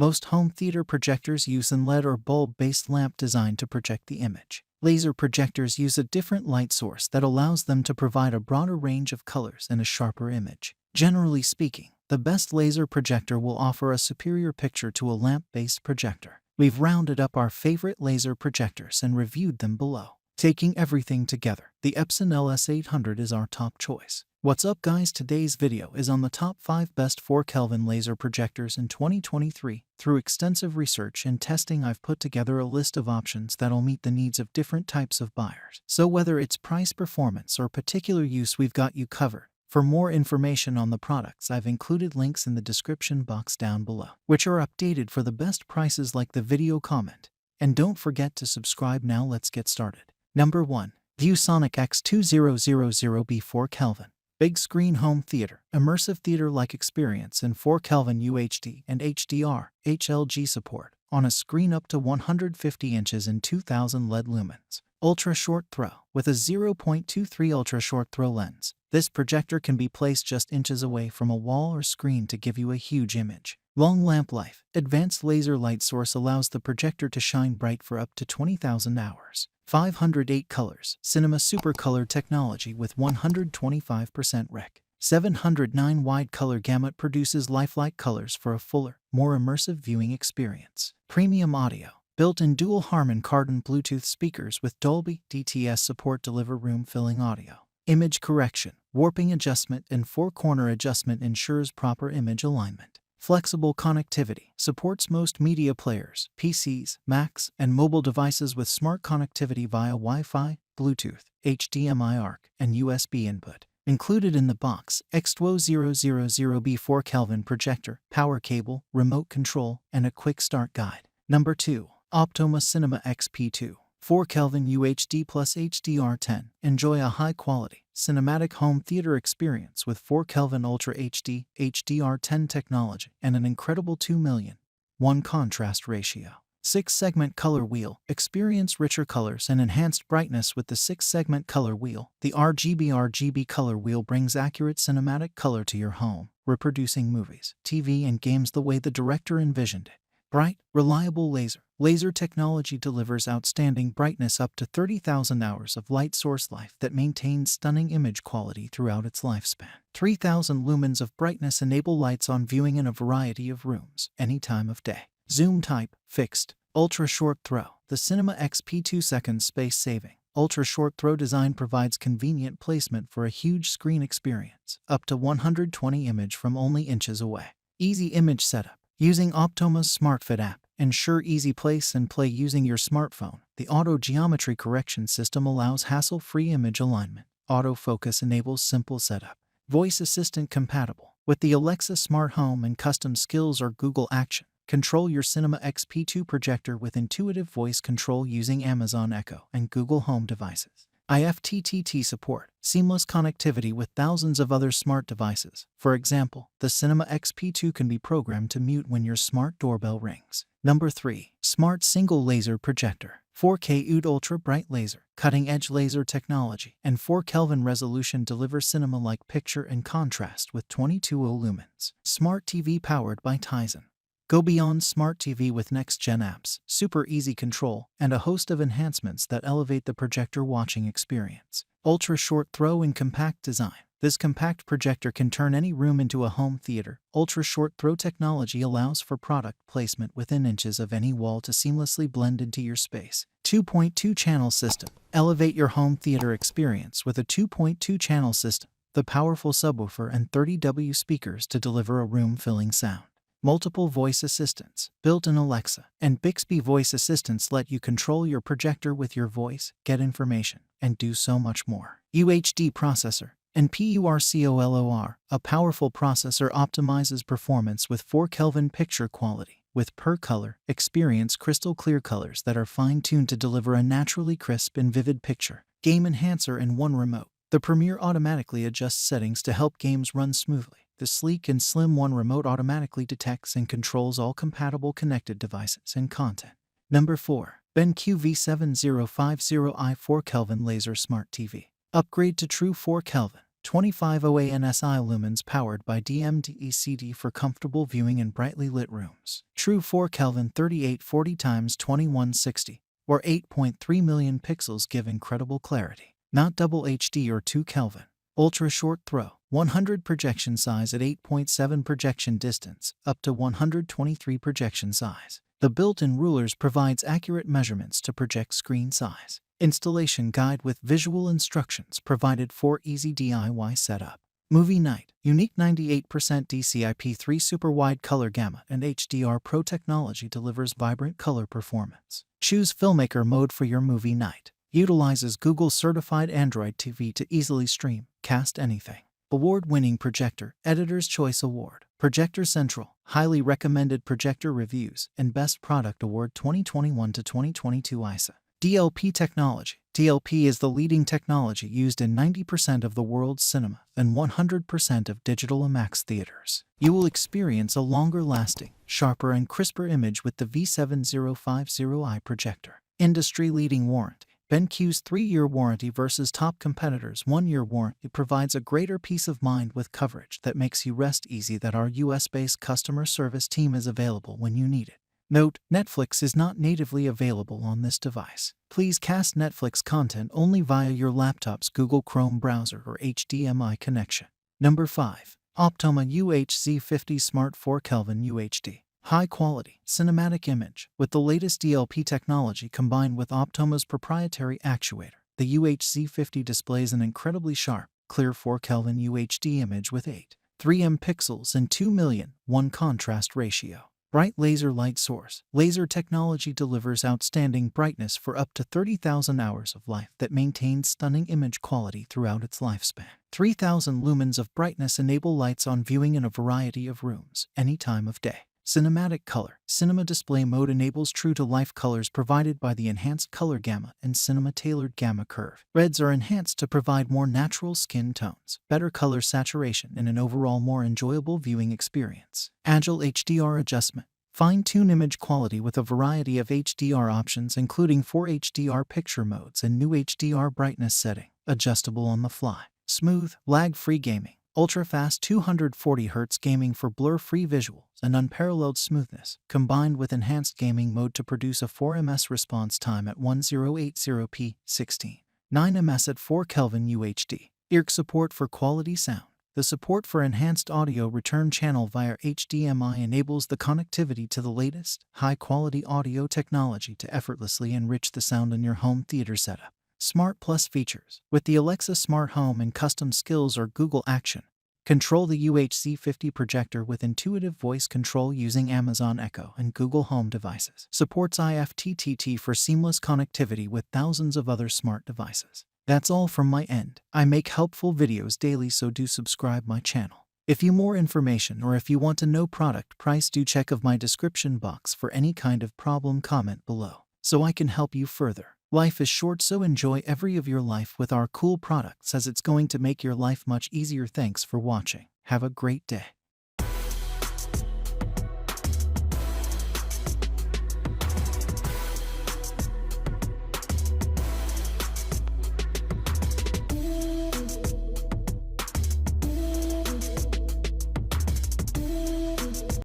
Most home theater projectors use an LED or bulb-based lamp designed to project the image. Laser projectors use a different light source that allows them to provide a broader range of colors and a sharper image. Generally speaking, the best laser projector will offer a superior picture to a lamp-based projector. We've rounded up our favorite laser projectors and reviewed them below. Taking everything together, the Epson LS800 is our top choice. What's up guys, today's video is on the top 5 best 4 Kelvin laser projectors in 2023. Through extensive research and testing, I've put together a list of options that'll meet the needs of different types of buyers. So whether it's price, performance, or particular use, we've got you covered. For more information on the products, I've included links in the description box down below, which are updated for the best prices. Like the video, comment, and don't forget to subscribe. Now let's get started. Number 1. ViewSonic X2000B 4 Kelvin. Big screen home theater, immersive theater-like experience in 4 Kelvin UHD and HDR, HLG support, on a screen up to 150 inches and 2000 LED lumens. Ultra short throw. With a 0.23 ultra short throw lens, this projector can be placed just inches away from a wall or screen to give you a huge image. Long lamp life. Advanced laser light source allows the projector to shine bright for up to 20,000 hours. 508 colors. Cinema Super Color technology with 125% rec. 709 wide color gamut produces lifelike colors for a fuller, more immersive viewing experience. Premium audio. Built-in dual Harman Kardon Bluetooth speakers with Dolby DTS support deliver room-filling audio. Image correction. Warping adjustment and four-corner adjustment ensures proper image alignment. Flexible connectivity. Supports most media players, PCs, Macs, and mobile devices with smart connectivity via Wi-Fi, Bluetooth, HDMI ARC, and USB input. Included in the box, X2000B 4 Kelvin projector, power cable, remote control, and a quick start guide. Number 2. Optoma Cinema XP2. 4 Kelvin UHD plus HDR10. Enjoy a high-quality, cinematic home theater experience with 4 Kelvin Ultra HD, HDR10 technology, and an incredible 2:1 contrast ratio. 6-segment color wheel. Experience richer colors and enhanced brightness with the 6-segment color wheel. The RGB color wheel brings accurate cinematic color to your home, reproducing movies, TV, and games the way the director envisioned it. Bright, reliable laser technology delivers outstanding brightness up to 30,000 hours of light source life that maintains stunning image quality throughout its lifespan. 3,000 lumens of brightness enable lights on viewing in a variety of rooms, any time of day. Zoom type, fixed. Ultra short throw. The Cinema XP2 seconds space-saving. Ultra short throw design provides convenient placement for a huge screen experience, up to 120 image from only inches away. Easy image setup. Using Optoma's SmartFit app, ensure easy place and play using your smartphone. The auto geometry correction system allows hassle-free image alignment. Autofocus enables simple setup. Voice assistant compatible. With the Alexa Smart Home and Custom Skills or Google Action, control your Cinema XP2 projector with intuitive voice control using Amazon Echo and Google Home devices. IFTTT support. Seamless connectivity with thousands of other smart devices. For example, the Cinema XP2 can be programmed to mute when your smart doorbell rings. Number 3. Smart Single Laser Projector. 4K UD Ultra Bright Laser. Cutting-edge laser technology and 4 Kelvin resolution deliver cinema-like picture and contrast with 2200 lumens. Smart TV powered by Tizen. Go beyond smart TV with next-gen apps, super easy control, and a host of enhancements that elevate the projector watching experience. Ultra short throw and compact design. This compact projector can turn any room into a home theater. Ultra short throw technology allows for product placement within inches of any wall to seamlessly blend into your space. 2.2 channel system. Elevate your home theater experience with a 2.2 channel system. The powerful subwoofer and 30W speakers to deliver a room-filling sound. Multiple voice assistants. Built-in Alexa and Bixby voice assistants let you control your projector with your voice, get information, and do so much more. UHD processor and PURCOLOR. A powerful processor optimizes performance with 4 Kelvin picture quality. With per color, experience crystal clear colors that are fine-tuned to deliver a naturally crisp and vivid picture. Game enhancer and one remote. The Premiere automatically adjusts settings to help games run smoothly. The sleek and slim One remote automatically detects and controls all compatible connected devices and content. Number 4. BenQ V7050i 4 Kelvin Laser Smart TV. Upgrade to true 4 Kelvin. 25OANSI lumens powered by DMDECD for comfortable viewing in brightly lit rooms. True 4 Kelvin 3840x2160 or 8.3 million pixels give incredible clarity. Not double HD or 2 Kelvin. Ultra short throw. 100 projection size at 8.7 projection distance, up to 123 projection size. The built-in rulers provides accurate measurements to project screen size. Installation guide with visual instructions provided for easy DIY setup. Movie night. Unique 98% DCI-P3 super wide color gamma and HDR Pro technology delivers vibrant color performance. Choose filmmaker mode for your movie night. Utilizes Google certified Android TV to easily stream, cast anything. Award-winning projector, Editor's Choice Award, Projector Central, highly recommended projector reviews, and Best Product Award 2021 to 2022 ISA. DLP technology. DLP is the leading technology used in 90% of the world's cinema and 100% of digital IMAX theaters. You will experience a longer-lasting, sharper and crisper image with the V7050i projector. Industry-leading warranty. BenQ's 3-year warranty versus top competitors' 1-year warranty provides a greater peace of mind with coverage that makes you rest easy that our US-based customer service team is available when you need it. Note, Netflix is not natively available on this device. Please cast Netflix content only via your laptop's Google Chrome browser or HDMI connection. Number 5. Optoma UHZ50 Smart 4 Kelvin UHD. High-quality, cinematic image. With the latest DLP technology combined with Optoma's proprietary actuator, the UHZ50 displays an incredibly sharp, clear 4 Kelvin UHD image with 8.3 pixels and 2,000,001 contrast ratio. Bright laser light source. Laser technology delivers outstanding brightness for up to 30,000 hours of life that maintains stunning image quality throughout its lifespan. 3,000 lumens of brightness enable lights on viewing in a variety of rooms, any time of day. Cinematic color. Cinema display mode enables true-to-life colors provided by the enhanced color gamma and cinema-tailored gamma curve. Reds are enhanced to provide more natural skin tones, better color saturation, and an overall more enjoyable viewing experience. Agile HDR adjustment. Fine-tune image quality with a variety of HDR options including 4 HDR picture modes and new HDR brightness setting, adjustable on the fly. Smooth, lag-free gaming. Ultra-fast 240Hz gaming for blur-free visuals and unparalleled smoothness, combined with enhanced gaming mode to produce a 4ms response time at 1080p 16:9ms at 4 Kelvin UHD. IRC support for quality sound. The support for enhanced audio return channel via HDMI enables the connectivity to the latest, high-quality audio technology to effortlessly enrich the sound in your home theater setup. Smart Plus features. With the Alexa Smart Home and Custom Skills or Google Action, control the UHZ50 projector with intuitive voice control using Amazon Echo and Google Home devices. Supports IFTTT for seamless connectivity with thousands of other smart devices. That's all from my end. I make helpful videos daily, so do subscribe my channel. If you more information or if you want to know product price, do check of my description box for any kind of problem. Comment below so I can help you further. Life is short, so enjoy every of your life with our cool products, as it's going to make your life much easier. Thanks for watching. Have a great day.